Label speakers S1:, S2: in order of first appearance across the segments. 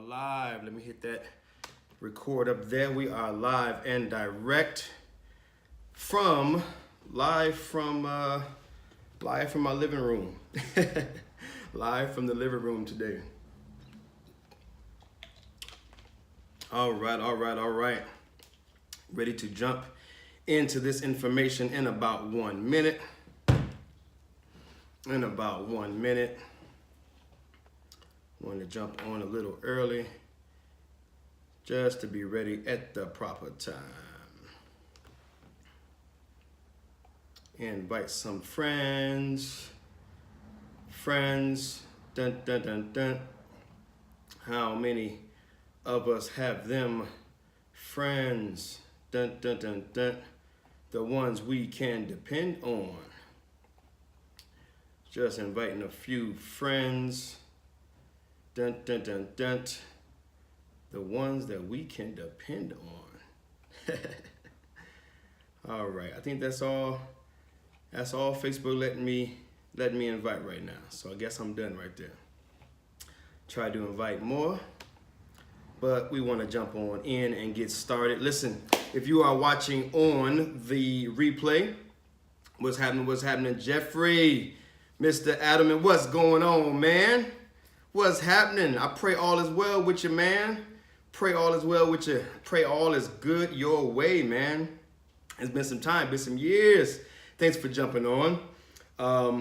S1: live. Let me hit that record up there. We are live and direct from live from my living room. Live from the living room today. All right. Ready to jump into this information in about 1 minute. Want to jump on a little early just to be ready at the proper time. Invite some friends. Dun, dun, dun, dun. How many of us have them friends? Dun, dun, dun, dun. The ones we can depend on. Just inviting a few friends. Dun, dun, dun, dun. The ones that we can depend on. All right, I think that's all. That's all Facebook letting me invite right now. So I guess I'm done right there. Try to invite more, but we want to jump on in and get started. Listen, if you are watching on the replay, what's happening, Jeffrey, Mr. Adam, and what's going on, man? What's happening? I pray all is well with you, man. Pray all is well with you. Pray all is good your way, man. It's been some time, been some years. Thanks for jumping on.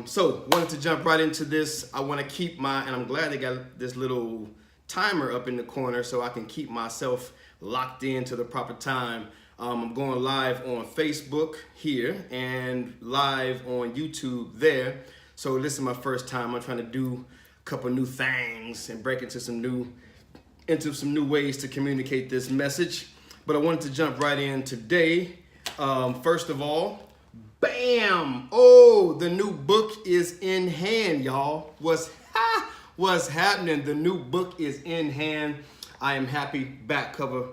S1: So wanted to jump right into this. I want to keep and I'm glad they got this little timer up in the corner so I can keep myself locked into the proper time. I'm going live on Facebook here and live on YouTube there. So this is my first time. I'm trying to do a couple new things and break into some new ways to communicate this message. But I wanted to jump right in today. First of all, bam! Oh, the new book is in hand, y'all. What's happening? The new book is in hand. I am happy. Back cover,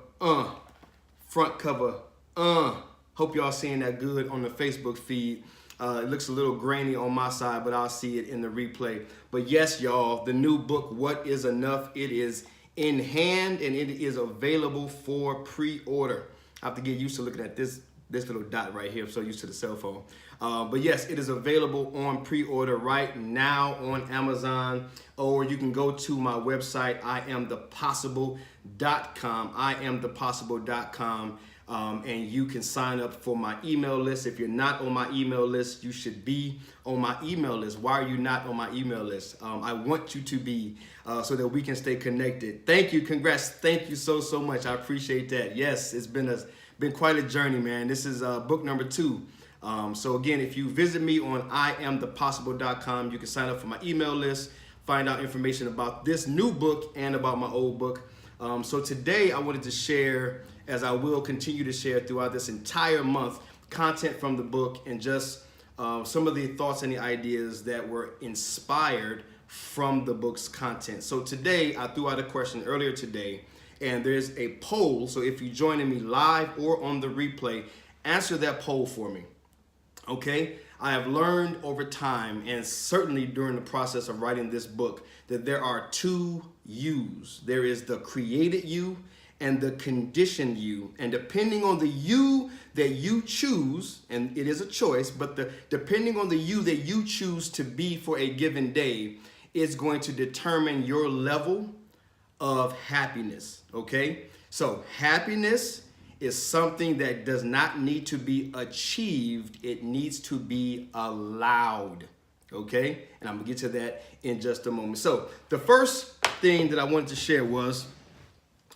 S1: front cover, Hope y'all seeing that good on the Facebook feed. It looks a little grainy on my side, but I'll see it in the replay. But yes, y'all, the new book, What Is Enough? It is in hand and it is available for pre-order. I have to get used to looking at this little dot right here. I'm so used to the cell phone. But yes, it is available on pre-order right now on Amazon, or you can go to my website, iAMthepossible.com, iAMthepossible.com. And you can sign up for my email list. If you're not on my email list, you should be on my email list. Why are you not on my email list? I want you to be so that we can stay connected. Thank you. Congrats. Thank you so much. I appreciate that. Yes, it's been quite a journey, man. This is book number 2. So again, if you visit me on iAMthepossible.com, you can sign up for my email list, find out information about this new book and about my old book. So today I wanted to share, as I will continue to share throughout this entire month, content from the book and just some of the thoughts and the ideas that were inspired from the book's content. So today I threw out a question earlier today, and there's a poll. So if you're joining me live or on the replay, answer that poll for me. Okay? I have learned over time, and certainly during the process of writing this book, that there are 2 yous. There is the created you and the conditioned you. And depending on the you that you choose, and it is a choice, but depending on the you that you choose to be for a given day, is going to determine your level of happiness, okay? So happiness is something that does not need to be achieved. It needs to be allowed, okay? And I'm gonna get to that in just a moment. So the first thing that I wanted to share was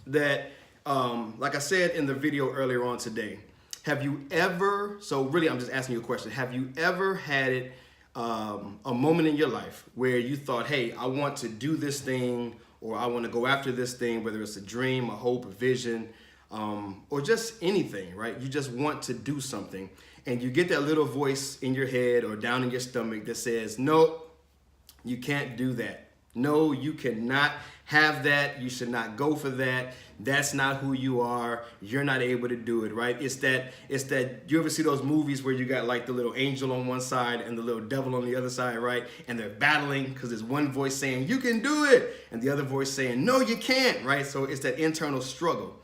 S1: that, like I said in the video earlier on today, have you ever, so really I'm just asking you a question, have you ever had it, a moment in your life where you thought, hey, I want to do this thing, or I want to go after this thing, whether it's a dream, a hope, a vision, or just anything, right? You just want to do something, and you get that little voice in your head or down in your stomach that says, nope, you can't do that. No, you cannot have that. You should not go for that. That's not who you are. You're not able to do it, right? It's that you ever see those movies where you got like the little angel on one side and the little devil on the other side, right? And they're battling because there's one voice saying, you can do it, and the other voice saying, no, you can't, right? So it's that internal struggle.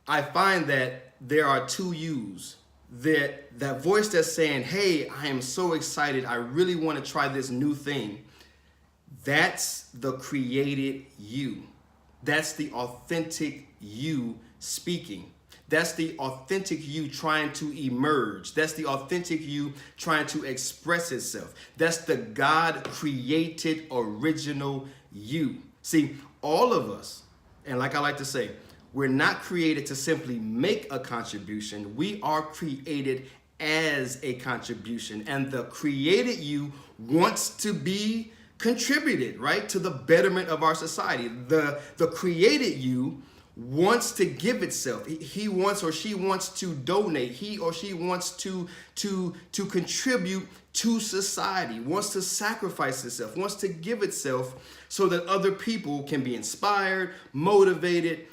S1: I find that there are two yous. That voice that's saying, hey, I am so excited. I really want to try this new thing. That's the created you. That's the authentic you speaking. That's the authentic you trying to emerge. That's the authentic you trying to express itself. That's the God-created original you. See, all of us, and like I like to say, we're not created to simply make a contribution. We are created as a contribution. And the created you wants to be contributed, right, to the betterment of our society. The created you wants to give itself. He wants or she wants to donate. He or she wants to contribute to society, wants to sacrifice itself, wants to give itself so that other people can be inspired, motivated,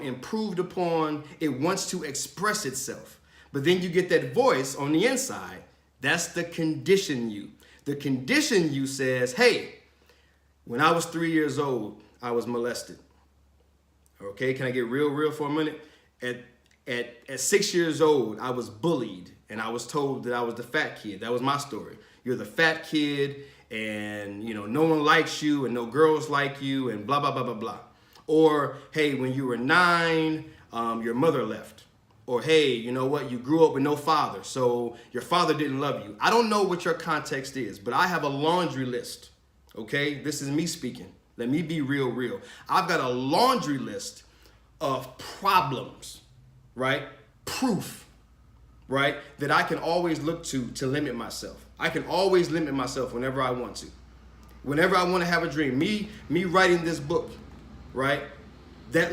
S1: improved upon. It wants to express itself. But then you get that voice on the inside. That's the condition you. The condition you says, hey, when I was 3 years old, I was molested. Okay, can I get real for a minute? At 6 years old, I was bullied and I was told that I was the fat kid. That was my story. You're the fat kid and no one likes you and no girls like you and blah, blah, blah, blah, blah. Or, hey, when you were 9, your mother left. Or, hey, you know what? You grew up with no father, so your father didn't love you. I don't know what your context is, but I have a laundry list, okay? This is me speaking. Let me be real. I've got a laundry list of problems, right? Proof, right? That I can always look to limit myself. I can always limit myself whenever I want to. Whenever I want to have a dream. Me writing this book, right? That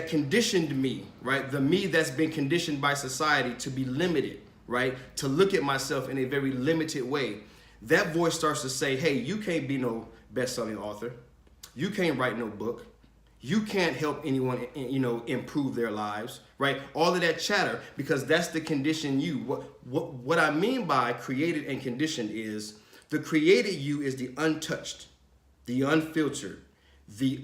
S1: conditioned me, right? The me that's been conditioned by society to be limited, right? To look at myself in a very limited way. That voice starts to say, hey, you can't be no best-selling author. You can't write no book. You can't help anyone, improve their lives, right? All of that chatter, because that's the condition you. What I mean by created and conditioned is the created you is the untouched, the unfiltered, the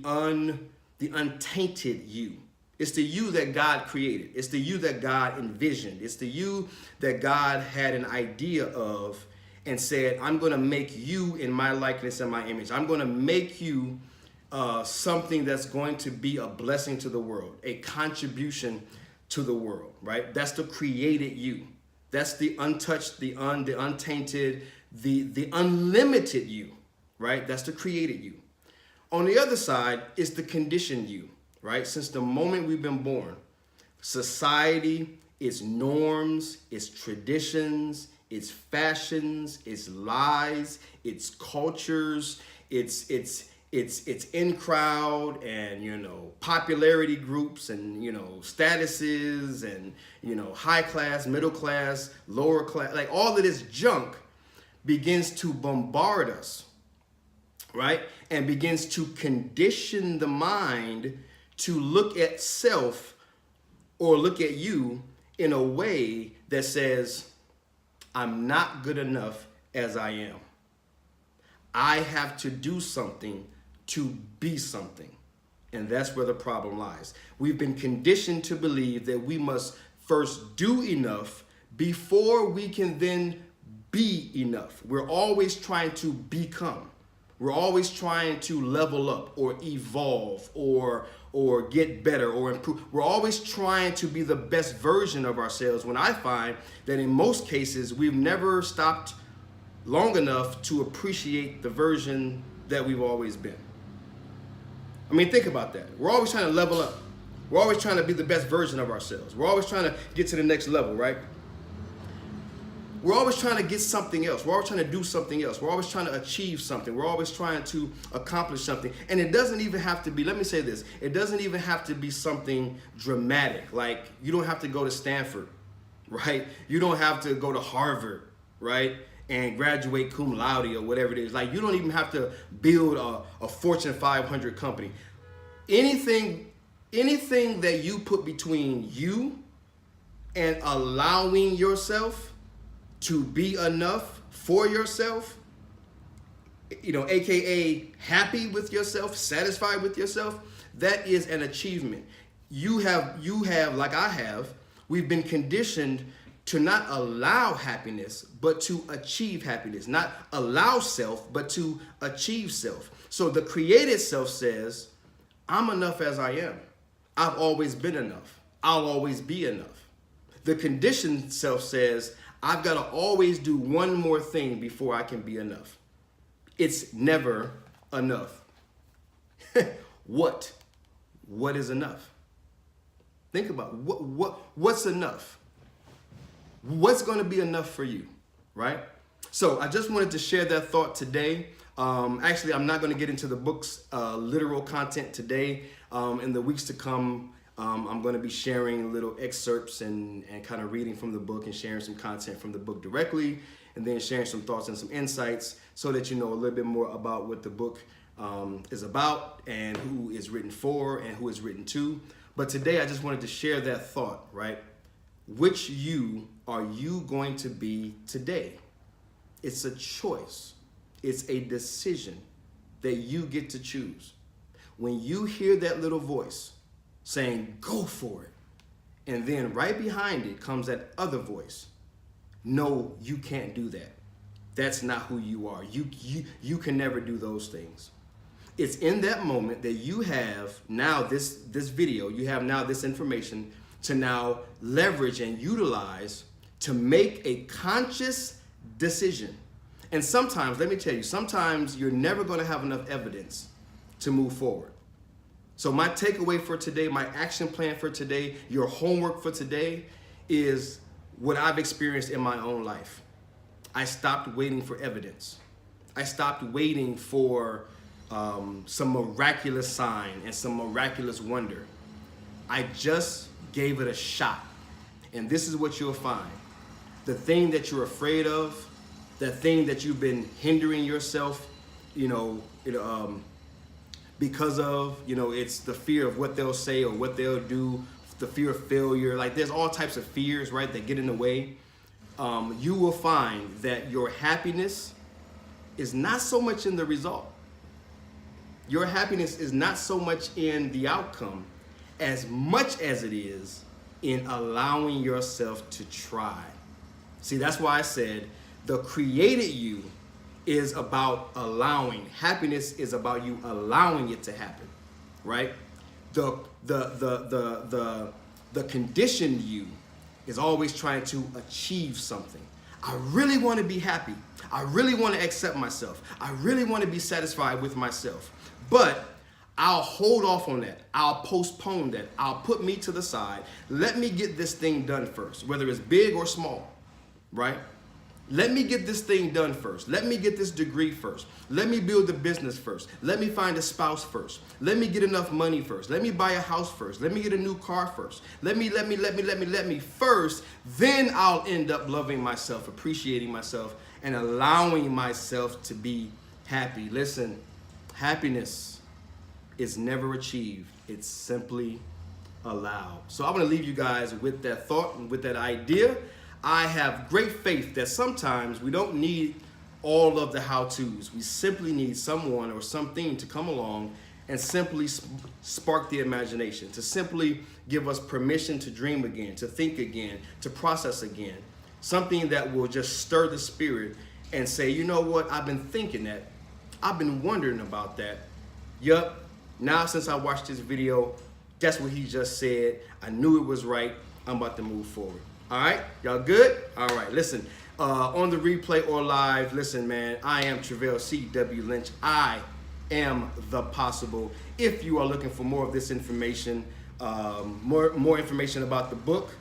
S1: untainted you. It's the you that God created. It's the you that God envisioned. It's the you that God had an idea of and said, I'm going to make you in my likeness and my image. I'm going to make you something that's going to be a blessing to the world, a contribution to the world, right? That's the created you. That's the untouched, the untainted, the unlimited you, right? That's the created you. On the other side is the conditioned you, right? Since the moment we've been born, society, its norms, its traditions, its fashions, its lies, its cultures, its in crowd and popularity groups and statuses and high class, middle class, lower class, like all of this junk begins to bombard us, right? And begins to condition the mind to look at self or look at you in a way that says, I'm not good enough as I am. I have to do something to be something. And that's where the problem lies. We've been conditioned to believe that we must first do enough before we can then be enough. We're always trying to become. We're always trying to level up or evolve or get better or improve. We're always trying to be the best version of ourselves, when I find that in most cases, we've never stopped long enough to appreciate the version that we've always been. I mean, think about that. We're always trying to level up. We're always trying to be the best version of ourselves. We're always trying to get to the next level, right? We're always trying to get something else. We're always trying to do something else. We're always trying to achieve something. We're always trying to accomplish something. And it doesn't even have to be, let me say this, it doesn't even have to be something dramatic. Like, you don't have to go to Stanford, right? You don't have to go to Harvard, right? and graduate cum laude or whatever it is. Like, you don't even have to build a Fortune 500 company. Anything that you put between you and allowing yourself to be enough for yourself, AKA happy with yourself, satisfied with yourself, that is an achievement. You have, like I have, we've been conditioned to not allow happiness, but to achieve happiness. Not allow self, but to achieve self. So the created self says, I'm enough as I am. I've always been enough. I'll always be enough. The conditioned self says, I've got to always do one more thing before I can be enough. It's never enough. What is enough? Think about what's enough. What's going to be enough for you, right? So I just wanted to share that thought today. Actually, I'm not going to get into the book's literal content today. In the weeks to come, I'm going to be sharing little excerpts and kind of reading from the book and sharing some content from the book directly, and then sharing some thoughts and some insights so that you know a little bit more about what the book is about and who is written for and who is written to. But today I just wanted to share that thought, right? Which you are you going to be today? It's a choice. It's a decision that you get to choose. When you hear that little voice saying, go for it, and then right behind it comes that other voice, no, you can't do that. That's not who you are. You can never do those things. It's in that moment that you have now this video, you have now this information to now leverage and utilize to make a conscious decision. And sometimes, let me tell you, sometimes you're never going to have enough evidence to move forward. So my takeaway for today, my action plan for today, your homework for today is what I've experienced in my own life. I stopped waiting for evidence. I stopped waiting for some miraculous sign and some miraculous wonder. I just gave it a shot. And this is what you'll find. The thing that you're afraid of, the thing that you've been hindering yourself, because of, it's the fear of what they'll say or what they'll do, the fear of failure. Like, there's all types of fears, right, that get in the way. You will find that your happiness is not so much in the result. Your happiness is not so much in the outcome as much as it is in allowing yourself to try. See, that's why I said the created you is about allowing. Happiness is about you allowing it to happen, right? The conditioned you is always trying to achieve something. I really want to be happy. I really want to accept myself. I really want to be satisfied with myself. But I'll hold off on that. I'll postpone that. I'll put me to the side. Let me get this thing done first, whether it's big or small, right? Let me get this thing done first. Let me get this degree first. Let me build the business first. Let me find a spouse first. Let me get enough money first. Let me buy a house first. Let me get a new car first. Let me first. Then I'll end up loving myself, appreciating myself, and allowing myself to be happy. Listen, happiness is never achieved. It's simply allowed. So I want to leave you guys with that thought and with that idea. I have great faith that sometimes we don't need all of the how-tos. We simply need someone or something to come along and simply spark the imagination, to simply give us permission to dream again, to think again, to process again. Something that will just stir the spirit and say, you know what, I've been thinking that. I've been wondering about that. Yup, now since I watched this video, that's what he just said. I knew it was right. I'm about to move forward. All right, y'all good? All right, listen, on the replay or live, listen, man, I am Treveal C.W. Lynch. I am the possible. If you are looking for more of this information, more information about the book,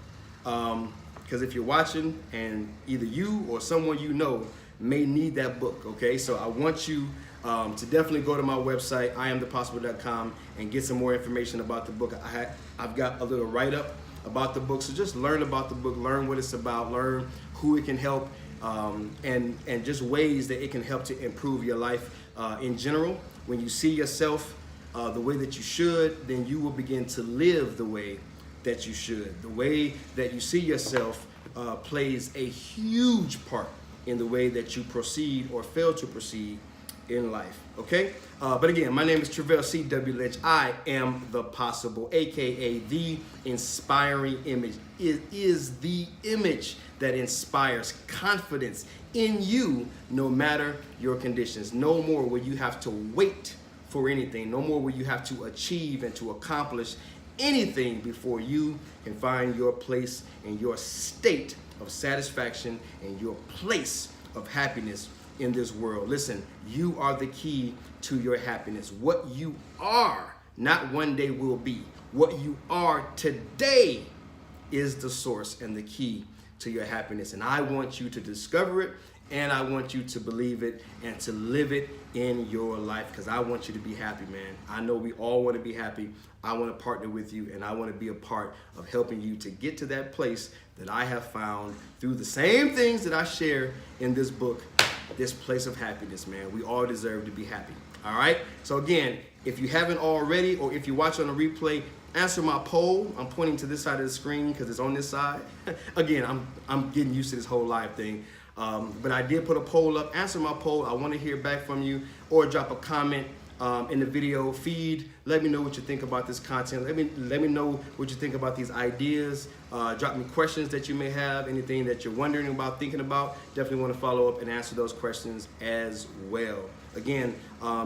S1: because if you're watching and either you or someone you know may need that book, okay? So I want you to definitely go to my website, iAMthepossible.com, and get some more information about the book. I've got a little write-up about the book, so just learn about the book, learn what it's about, learn who it can help, and just ways that it can help to improve your life in general. When you see yourself the way that you should, then you will begin to live the way that you should. The way that you see yourself plays a huge part in the way that you proceed or fail to proceed in life, okay? But again, my name is Treveal C.W. Lynch. I am the possible, aka the inspiring image. It is the image that inspires confidence in you no matter your conditions. No more will you have to wait for anything. No more will you have to achieve and to accomplish anything before you can find your place and your state of satisfaction and your place of happiness in this world. Listen, you are the key to your happiness. What you are, not one day will be. What you are today is the source and the key to your happiness. And I want you to discover it, and I want you to believe it and to live it in your life, because I want you to be happy, man. I know we all want to be happy. I want to partner with you, and I want to be a part of helping you to get to that place that I have found through the same things that I share in this book, this place of happiness, man. We all deserve to be happy. All right? So again, if you haven't already, or if you watch on the replay, answer my poll. I'm pointing to this side of the screen because it's on this side. Again, I'm getting used to this whole live thing. But I did put a poll up. Answer my poll. I want to hear back from you, or drop a comment in the video feed. Let me know what you think about this content. Let me know what you think about these ideas. Drop me questions that you may have, anything that you're wondering about, thinking about. Definitely want to follow up and answer those questions as well. Again,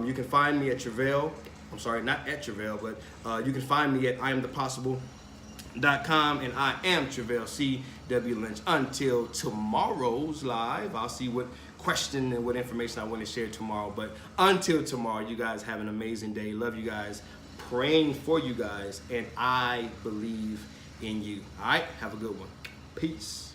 S1: you can find me at Treveal. I'm sorry, not at Treveal, but you can find me at iAMthepossible.com, and I am Treveal C.W. Lynch. Until tomorrow's live, I'll see what question and what information I want to share tomorrow. But until tomorrow, you guys have an amazing day. Love you guys. Praying for you guys, and I believe in you. All right, have a good one. Peace.